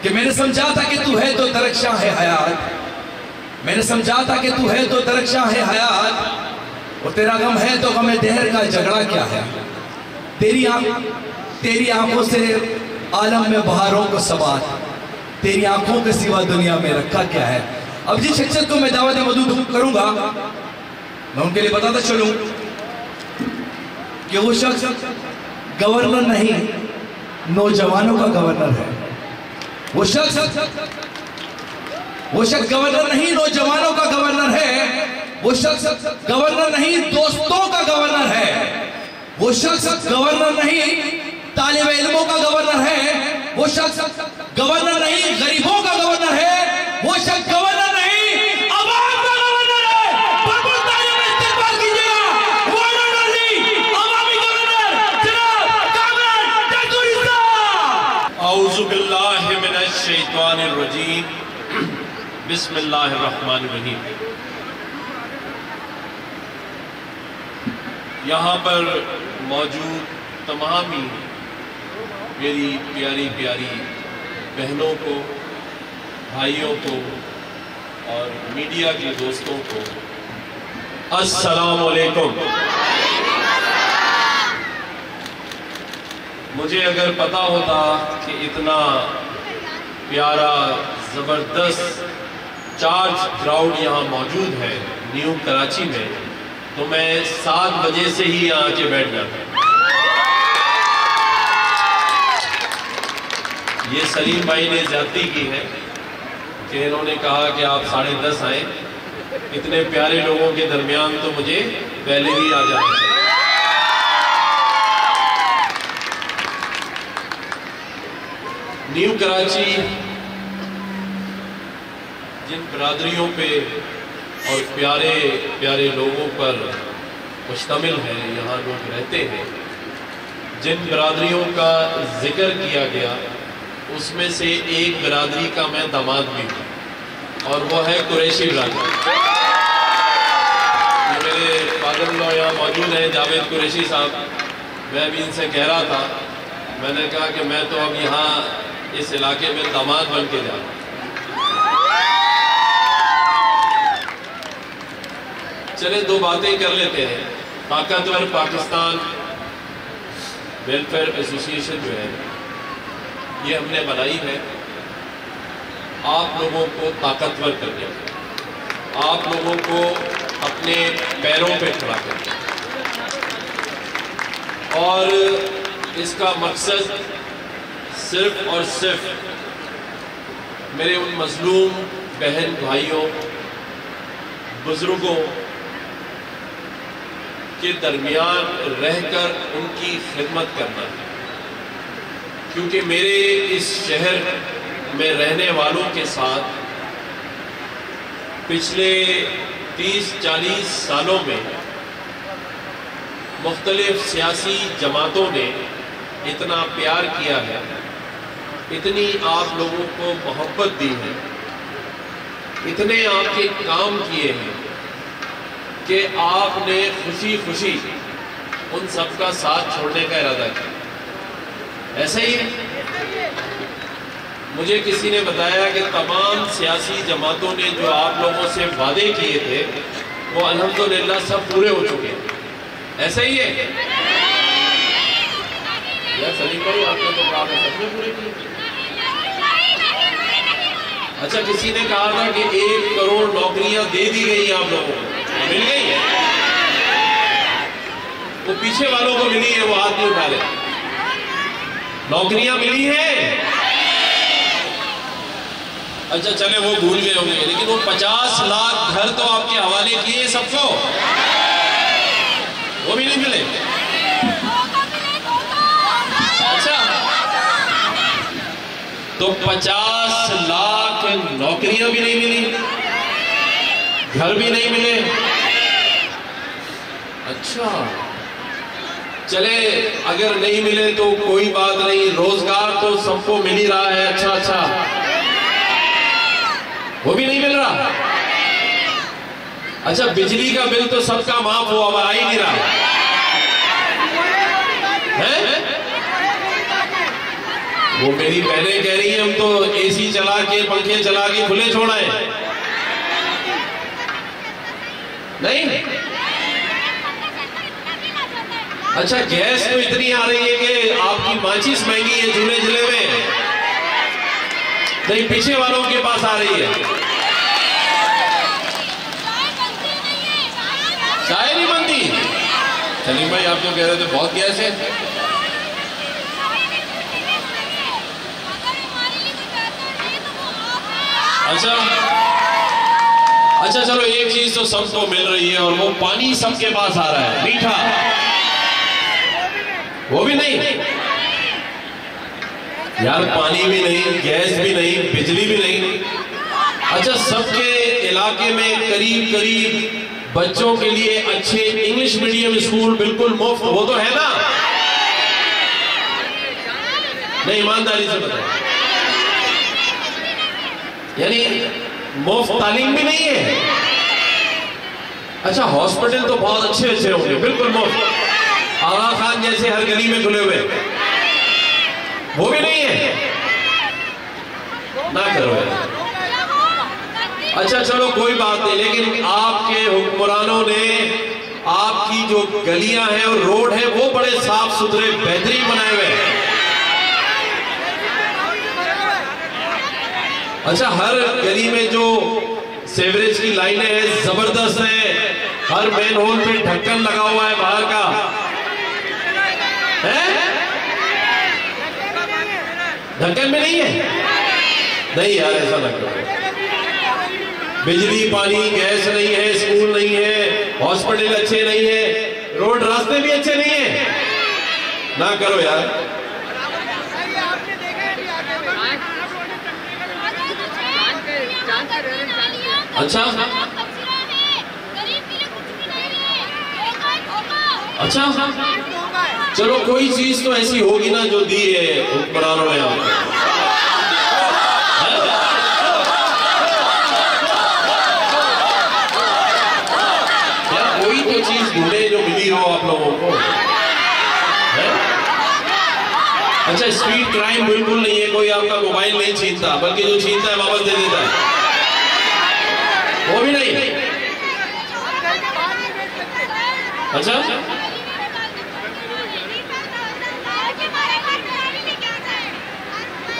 कि मैंने समझा था कि तू है तो दरख्शां है हयात, मैंने समझा था कि तू है तो दरख्शां है हयात, और तेरा गम है तो गम दहर का झगड़ा क्या है। तेरी आंखों से आलम में बहारों को सवार, तेरी आंखों के सिवा दुनिया में रखा क्या है। अब जिस शख्सियत को मैं दावत मदूद करूंगा, मैं उनके लिए बताता चलूं कि वो शख्स गवर्नर नहीं, नौजवानों का गवर्नर है। वो शख्स गवर्नर नहीं, नौजवानों का गवर्नर है। वो शख्स गवर्नर नहीं, दोस्तों का गवर्नर है। वो शख्स गवर्नर नहीं, तालिब इल्मों का गवर्नर है। वो शख्स गवर्नर नहीं, गरीबों का गवर्नर है। वो शख्स गवर्नर नहीं, अवाम का गवर्नर है। भरपूर तालियों में इस्तेमाल कीजिएगा one and only Awami governor जनाब कामरान टैटूरी साहब। औज़ु बिल्लाहि मिनश शैतानिर रजीम, बिस्मिल्लाहिर रहमानिर रहीम। यहाँ पर मौजूद तमाम ही मेरी प्यारी प्यारी बहनों को, भाइयों को और मीडिया के दोस्तों को अस्सलाम वालेकुम। मुझे अगर पता होता कि इतना प्यारा ज़बरदस्त चार्ज क्राउड यहाँ मौजूद है न्यू कराची में, तो मैं 7 बजे से ही यहाँ आके बैठ जाता। ये सलीम भाई ने ज्यादती की है कि इन्होंने कहा कि आप 10:30 आए। इतने प्यारे लोगों के दरमियान तो मुझे पहले ही आ जाना चाहिए। न्यू कराची जिन बरादरियों पे और प्यारे प्यारे लोगों पर मुश्तमिल है, यहाँ लोग रहते हैं, जिन बरादरियों का जिक्र किया गया उसमें से एक बरादरी का मैं दामाद भी हूँ और वो है कुरैशी बरादरी। ये मेरे फादर इन लॉ यहाँ मौजूद हैं, जावेद कुरैशी साहब। मैं भी इनसे कह रहा था, मैंने कहा कि मैं तो अब यहाँ इस इलाके में दामाद बन के जा रहा हूँ। चले 2 बातें कर लेते हैं। ताकतवर पाकिस्तान वेलफेयर एसोसिएशन जो है ये हमने बनाई है आप लोगों को ताकतवर करने, आप लोगों को अपने पैरों पे खड़ा करने, और इसका मकसद सिर्फ और सिर्फ मेरे उन मजलूम बहन भाइयों बुजुर्गों के दरमियान रहकर उनकी खिदमत करना है। क्योंकि मेरे इस शहर में रहने वालों के साथ पिछले 30-40 सालों में मुख्तलिफ सियासी जमातों ने इतना प्यार किया है, इतनी आप लोगों को मोहब्बत दी है, इतने आपके काम किए हैं कि आपने खुशी खुशी उन सबका साथ छोड़ने का इरादा किया। ऐसा ही है। मुझे किसी ने बताया कि तमाम सियासी जमातों ने जो आप लोगों से वादे किए थे वो अल्हम्दुलिल्लाह सब पूरे हो चुके हैं। ऐसा ही है यार सलीम भाई, आपने तो कहा था सबने पूरे किए। अच्छा, किसी ने कहा था कि 1 करोड़ नौकरियां दे दी गई आप लोगों को, मिल गई है? वो पीछे वालों को मिली है, वो हाथ नहीं उठा ले। नौकरियां मिली हैं? अच्छा चले वो भूल गए होंगे, लेकिन वो 50 लाख घर तो आपके हवाले किए सबको, वो भी नहीं मिले। अच्छा, तो 50 लाख नौकरियां भी नहीं मिली, घर भी नहीं मिले। अच्छा चले, अगर नहीं मिले तो कोई बात नहीं, रोजगार तो सबको मिल ही रहा है। अच्छा, वो भी नहीं मिल रहा। अच्छा, बिजली का बिल तो सबका माफ हुआ, अब आ ही नहीं रहा है। वो मेरी बहनें कह रही हैं हम तो एसी चला के पंखे चला के खुले छोड़ाएं। नहीं, अच्छा गैस तो इतनी आ रही है कि आपकी माचिस महंगी है झूले झूले में। नहीं, पीछे वालों के पास आ रही है। चाय नहीं बनती। सलीम भाई आप जो कह रहे थे बहुत गैस है। अच्छा चलो, एक चीज तो सबको मिल रही है और वो पानी सबके पास आ रहा है, मीठा। वो भी नहीं यार, पानी भी नहीं, गैस भी नहीं, बिजली भी नहीं। अच्छा, सबके इलाके में करीब करीब बच्चों के लिए अच्छे इंग्लिश मीडियम स्कूल बिल्कुल मुफ्त, वो तो है ना? नहीं, ईमानदारी से बताएं, यानी मुफ्त तालीम भी नहीं है। अच्छा, हॉस्पिटल तो बहुत अच्छे अच्छे होंगे, बिल्कुल मुफ्त, आगा खान जैसे हर गली में खुले हुए, वो भी नहीं है। ना करो यार। अच्छा चलो कोई बात नहीं, लेकिन आपके हुक्मरानों ने आपकी जो गलियां हैं और रोड है वो बड़े साफ सुथरे बेहतरीन बनाए हुए हैं। अच्छा, हर गली में जो सेवरेज की लाइनें हैं जबरदस्त हैं, हर मेन होल पे ढक्कन लगा हुआ है बाहर का है? ढक्कन में नहीं है? नहीं यार, ऐसा ना करो। बिजली पानी गैस नहीं है, स्कूल नहीं है, हॉस्पिटल अच्छे नहीं है, रोड रास्ते भी अच्छे नहीं है। ना करो यार। अच्छा अच्छा, चलो कोई चीज तो ऐसी होगी ना जो दी है हुक्मरानों ने आपको। कोई तो चीज ढूंढे जो मिली हो आप लोगों को, है? अच्छा, स्पीड क्राइम बिल्कुल नहीं है, कोई आपका मोबाइल नहीं छीनता, बल्कि जो छीनता है वापस दे देता है, वो भी नहीं। अच्छा,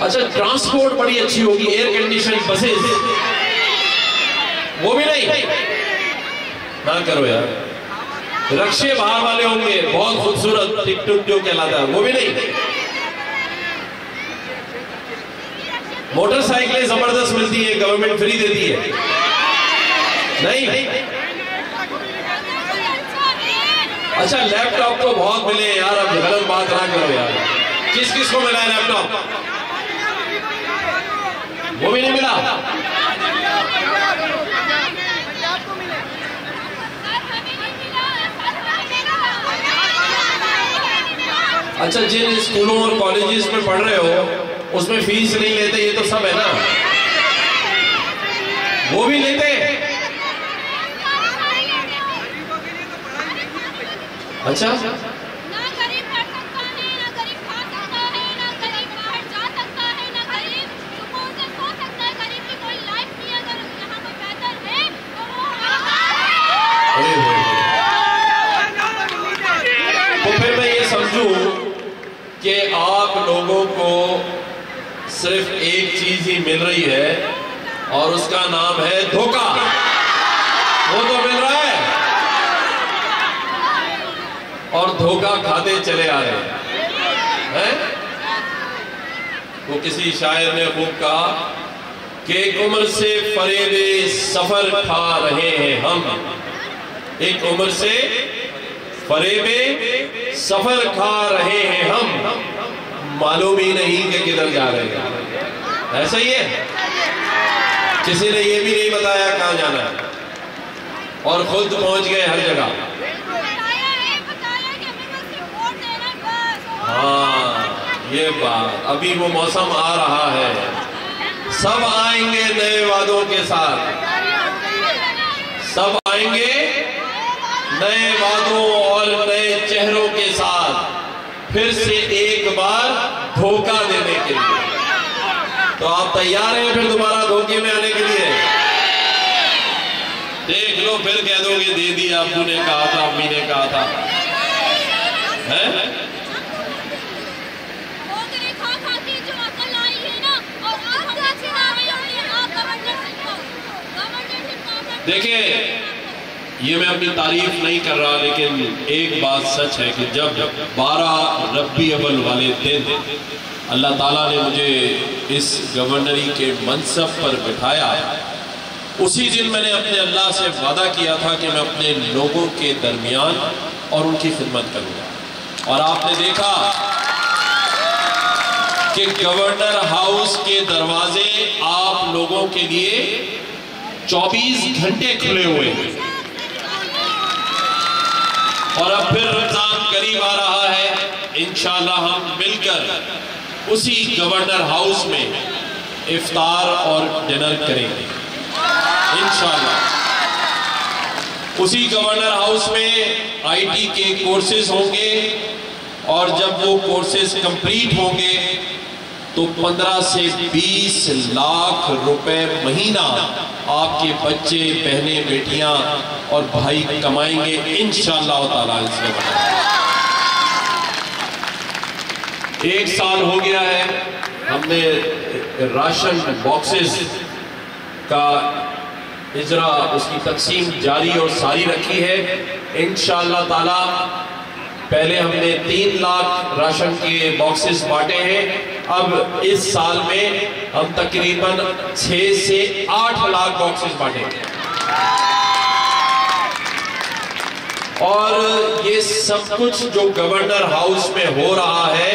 अच्छा ट्रांसपोर्ट बड़ी अच्छी होगी, एयर कंडीशन बसेस, वो भी नहीं। ना करो यार। रक्षे बाहर वाले होंगे बहुत खूबसूरत, टिकटुक जो कहलाता है, वो भी नहीं। मोटरसाइकिलें जबरदस्त मिलती है, गवर्नमेंट फ्री देती है, नहीं। अच्छा, लैपटॉप तो बहुत मिले यार, अब गलत बात ना करो यार। किस किस को मिला है लैपटॉप? वो भी नहीं मिला। अच्छा, जिन स्कूलों और कॉलेजेस में पढ़ रहे हो उसमें फीस नहीं लेते, ये तो सब है ना? वो भी लेते। अच्छा, ना गरीब पढ़ सकता है, ना गरीब खा सकता है, ना गरीब बाहर जा सकता है, ना गरीब सुकून से सो सकता है। गरीब की कोई लाइफ नहीं है। अगर यहाँ पर बेहतर है तो फिर मैं ये समझूं कि आप लोगों को सिर्फ एक चीज ही मिल रही है और उसका नाम है धोखा। वो तो मिल रहा है और धोखा खाते चले आ रहे हैं। वो किसी शायर ने खूब कहा कि एक उम्र से फरेबे सफर खा रहे हैं हम, एक उम्र से फरेबे सफर खा रहे हैं हम, मालूम ही नहीं कि किधर जा रहे हैं। ऐसा ही है, किसी ने ये भी नहीं बताया कहां जाना है और खुद पहुंच गए हर जगह। हाँ, ये बात, अभी वो मौसम आ रहा है, सब आएंगे नए वादों के साथ, सब आएंगे नए वादों और नए चेहरों के साथ, फिर से एक बार धोखा देने के लिए। तो आप तैयार हैं फिर दोबारा धोखे में आने के लिए? देख लो, फिर कह दोगे दे दिया, अब्बू ने कहा था, अम्मी ने कहा था, है? देखिए, ये मैं अपनी तारीफ नहीं कर रहा, लेकिन एक बात सच है कि जब 12 रब्बी अव्वल वाले दिन अल्लाह ताला ने मुझे इस गवर्नरी के मनसब पर बिठाया, उसी दिन मैंने अपने अल्लाह से वादा किया था कि मैं अपने लोगों के दरमियान और उनकी खिदमत करूंगा। और आपने देखा कि गवर्नर हाउस के दरवाजे आप लोगों के लिए 24 घंटे खुले हुए हैं। और अब फिर रमजान करीब आ रहा है, इंशाल्लाह हम मिलकर उसी गवर्नर हाउस में इफ्तार और डिनर करेंगे इंशाल्लाह। उसी गवर्नर हाउस में आईटी के कोर्सेज होंगे और जब वो कोर्सेज कंप्लीट होंगे तो 15 से 20 लाख रुपए महीना आपके बच्चे, बहनें, बेटियां और भाई कमाएंगे इंशाअल्लाह ताला। एक साल हो गया है, हमने राशन बॉक्सेस का इजरा, उसकी तकसीम जारी और सारी रखी है इंशाअल्लाह ताला। पहले हमने 3 लाख राशन के बॉक्सेस बांटे हैं, अब इस साल में हम तकरीबन 6 से 8 लाख बॉक्सेस बांटेंगे। और ये सब कुछ जो गवर्नर हाउस में हो रहा है,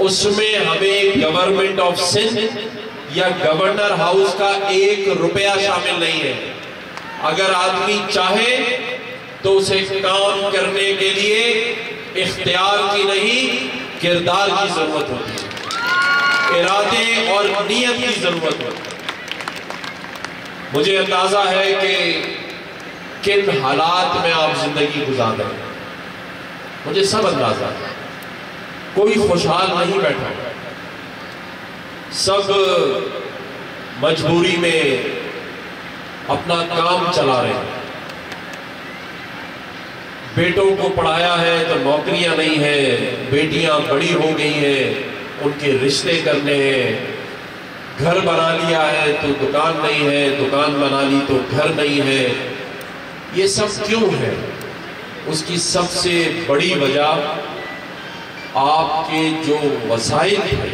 उसमें हमें गवर्नमेंट ऑफ सिंध या गवर्नर हाउस का 1 रुपया शामिल नहीं है। अगर आदमी चाहे तो उसे काम करने के लिए इख्तियार की नहीं, किरदार की जरूरत होती है, इरादे और नियत की जरूरत होती है। मुझे अंदाजा है कि किन हालात में आप जिंदगी गुजार रहे हैं, मुझे सब अंदाजा है। कोई खुशहाल नहीं बैठा, सब मजबूरी में अपना काम चला रहे हैं। बेटों को पढ़ाया है तो नौकरियां नहीं है, बेटियां बड़ी हो गई हैं, उनके रिश्ते करने हैं, घर बना लिया है तो दुकान नहीं है, दुकान बना ली तो घर नहीं है। ये सब क्यों है? उसकी सबसे बड़ी वजह आपके जो वसाइल थे,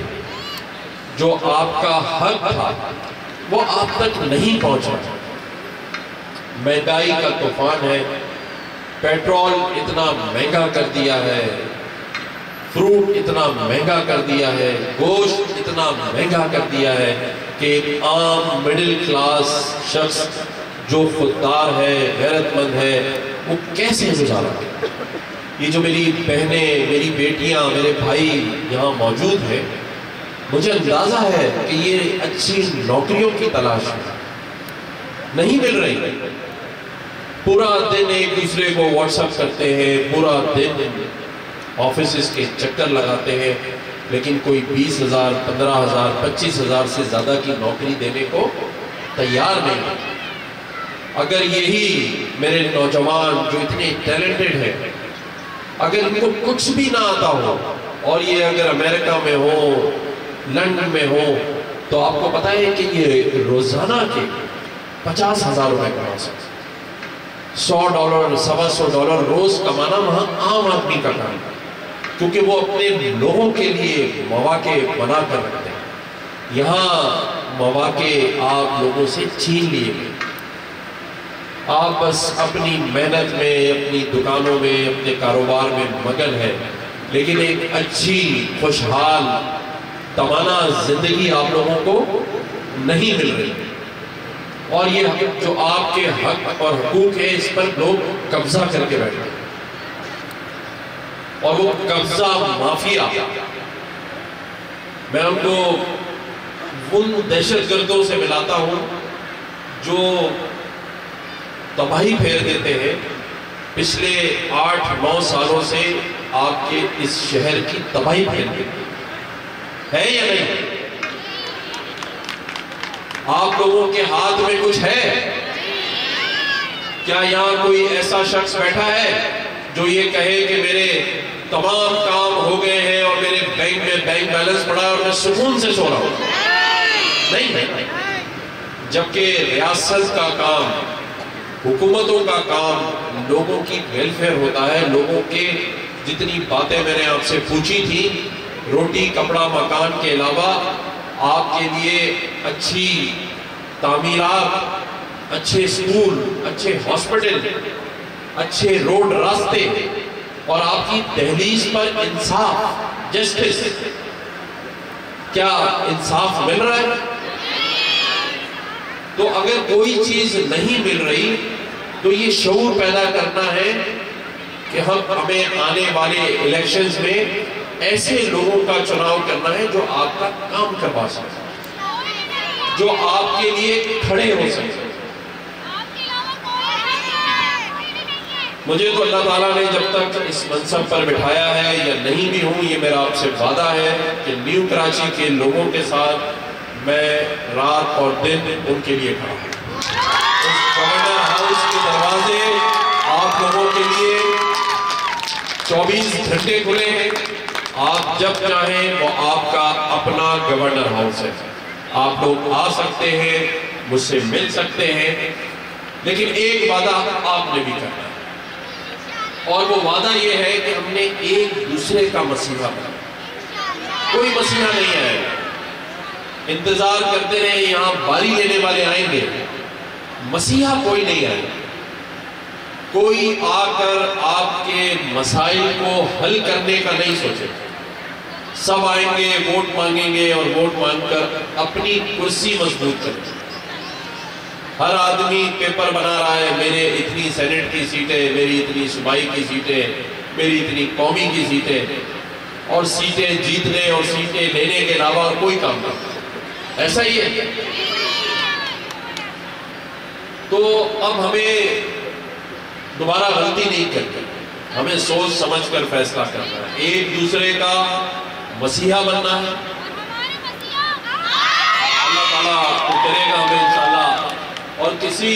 जो आपका हक था, वो आप तक नहीं पहुंचा। महंगाई का तूफान है, पेट्रोल इतना महंगा कर दिया है, फ्रूट इतना महंगा कर दिया है, गोश्त इतना महंगा कर दिया है कि आम मिडिल क्लास शख्स जो खुददार है, गैरतमंद है, वो कैसे गुजारा? ये जो मेरी बहनें, मेरी बेटियां, मेरे भाई यहाँ मौजूद हैं, मुझे अंदाजा है कि ये अच्छी नौकरियों की तलाश है, नहीं मिल रही। पूरा दिन एक दूसरे को व्हाट्सएप करते हैं, पूरा दिन ऑफिस के चक्कर लगाते हैं, लेकिन कोई 20,000, 15,000, 25,000 से ज्यादा की नौकरी देने को तैयार नहीं। अगर यही मेरे नौजवान जो इतने टैलेंटेड हैं, अगर इनको कुछ भी ना आता हो और ये अगर अमेरिका में हो, लंदन में हो, तो आपको पता है कि ये रोजाना के 50,000 रुपए कमा सकते। $100, $125 रोज कमाना वहां आम आदमी का काम है, क्योंकि वो अपने लोगों के लिए मौके बना कर रखते हैं। यहाँ मौके आप लोगों से छीन लिए गए। आप बस अपनी मेहनत में, अपनी दुकानों में, अपने कारोबार में मगन है, लेकिन एक अच्छी खुशहाल तवाना जिंदगी आप लोगों को नहीं मिल रही। और ये जो आपके हक और हुकूक है, इस पर लोग कब्जा करके बैठे हैं। और वो कब्जा माफिया, मैं उनको उन दहशतगर्दों से मिलाता हूं जो तबाही फेर देते हैं। पिछले 8-9 सालों से आपके इस शहर की तबाही फेर देते है या नहीं? आप लोगों के हाथ में कुछ है? क्या यहां कोई ऐसा शख्स बैठा है जो ये कहे कि मेरे तमाम काम हो गए हैं और मेरे बैंक में बैंक बैलेंस पड़ा है और मैं सुकून से सो रहा हूं? नहीं। जबकि रियासत का काम, हुकूमतों का काम लोगों की वेलफेयर होता है। लोगों के जितनी बातें मैंने आपसे पूछी थी, रोटी कपड़ा मकान के अलावा आपके लिए अच्छी तामीरात, अच्छे स्कूल, अच्छे हॉस्पिटल, अच्छे रोड रास्ते और आपकी दहलीज पर इंसाफ, जस्टिस, क्या इंसाफ मिल रहा है? तो अगर कोई चीज नहीं मिल रही तो ये शऊर पैदा करना है कि हमें आने वाले इलेक्शंस में ऐसे लोगों का चुनाव करना है जो आपका काम करवा सके, जो आपके लिए खड़े हो सके। मुझे तो अल्लाह ताला ने जब तक इस मनसब पर बिठाया है या नहीं भी हूं, ये मेरा आपसे वादा है कि न्यू कराची के लोगों के साथ मैं रात और दिन उनके लिए खड़ा हूं। गवर्नर हाउस के दरवाजे आप लोगों के लिए 24 घंटे खुले हैं। आप जब चाहें वो आपका अपना गवर्नर हाउस है। आप लोग आ सकते हैं, मुझसे मिल सकते हैं, लेकिन एक वादा आपने भी करना है और वो वादा ये है कि हमने एक दूसरे का मसीहा बना। कोई मसीहा नहीं आएगा, इंतजार करते रहे यहां बारी लेने वाले आएंगे, मसीहा कोई नहीं आएगा। कोई आकर आपके मसाइल को हल करने का नहीं सोचे। सब आएंगे, वोट मांगेंगे और वोट मांगकर अपनी कुर्सी मजबूत करेंगे। हर आदमी पेपर बना रहा है, मेरे इतनी सेनेट की सीटें, मेरी इतनी सूबाई की सीटें, मेरी इतनी कौमी की सीटें, और सीटें जीतने और सीटें लेने के अलावा और कोई काम नहीं। ऐसा ही है। तो अब हमें दोबारा गलती नहीं करनी, हमें सोच समझकर फैसला करना है, एक दूसरे का मसीहा बनना है। अल्लाह ताला तो करेगा हमें इंशाल्लाह। और किसी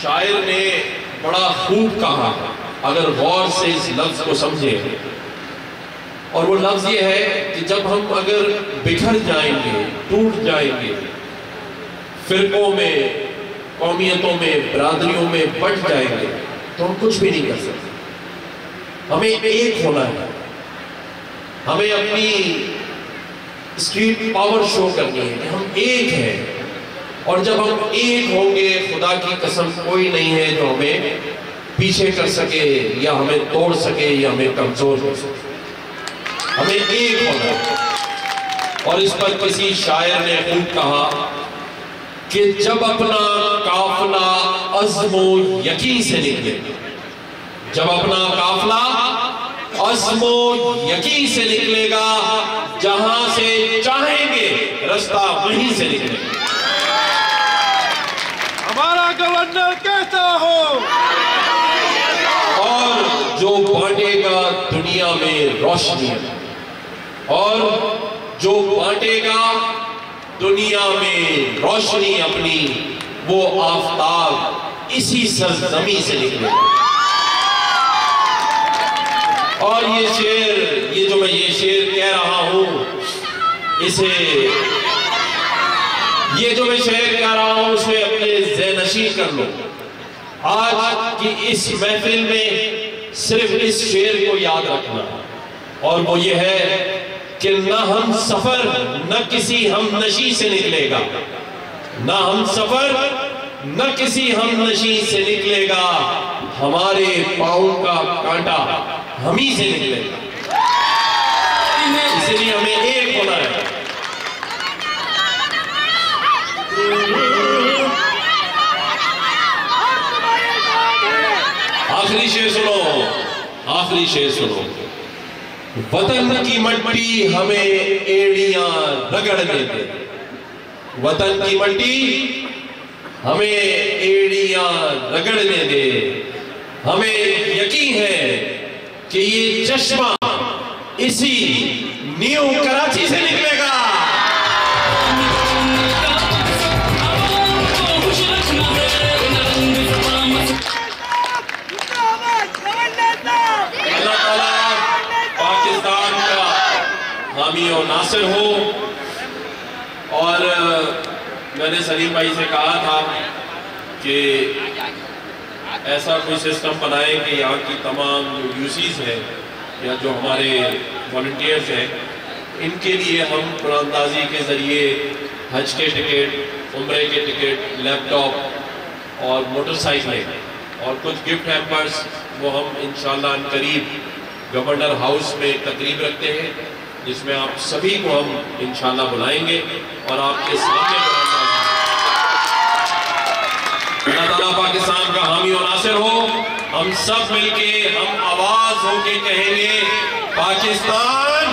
शायर ने बड़ा खूब कहा, अगर गौर से इस लफ्ज को समझे, और वो लफ्ज ये है कि जब हम अगर बिखर जाएंगे, टूट जाएंगे, फिरकों में, कौमियतों में, बरादरियों में बंट जाएंगे, तो हम कुछ भी नहीं कर सकते। हमें एक होना है, हमें अपनी स्ट्रीट पावर शो करनी है कि हम एक हैं। और जब हम एक होंगे, खुदा की कसम कोई नहीं है जो हमें पीछे कर सके या हमें तोड़ सके या हमें कमजोर कर सके। हमें एक होना है। और इस पर किसी शायर ने खूब कहा कि जब अपना काफिला अज़्मो यकीन से निकले, जब अपना काफिला अज़्मो यकीन से निकलेगा, जहां से चाहेंगे रास्ता वहीं से निकलेगा। हमारा गवर्नर कहता हो, और जो बांटेगा दुनिया में रोशनी, और जो बांटेगा दुनिया में रोशनी अपनी, वो आफताब इसी सरजमी से निकलेगा। और ये शेर, ये जो मैं ये शेर कह रहा हूं, इसे, ये जो मैं शेर कह रहा हूं, उसे अपने ज़हनशीन कर लो। आज की इस महफिल में सिर्फ इस शेर को याद रखना, और वो ये है कि न हम सफर न किसी हम नशी से निकलेगा, न हम सफर न किसी हम नशी से निकलेगा, हमारे पांव का कांटा हम ही से निकलेगा। इसलिए हमें एक होना है। आखिरी शेर सुनो, आखिरी शेर सुनो। वतन की मट्टी हमें एड़ियां रगड़ने दे, वतन की मट्टी हमें एड़ियां रगड़ने दे। हमें यकीन है कि ये चश्मा इसी न्यू कराची से निकलेगा। और नासिर हो। और मैंने सलीम भाई से कहा था कि ऐसा कोई सिस्टम बनाए कि यहाँ की तमाम जो यूसीज हैं या जो हमारे वॉलंटियर्स हैं, इनके लिए हम कुरानंदाजी के ज़रिए हज के टिकट, उम्रे के टिकट, लैपटॉप और मोटरसाइकिलें और कुछ गिफ्ट हैम्पर्स वो हम इंशाअल्लाह करीब गवर्नर हाउस में तकरीब रखते हैं, जिसमें आप सभी को हम इंशाअल्लाह बुलाएंगे और आपके सामने अल्लाह ताला पाकिस्तान का हामी और नासिर हो। हम सब मिलके हम आवाज होके कहेंगे पाकिस्तान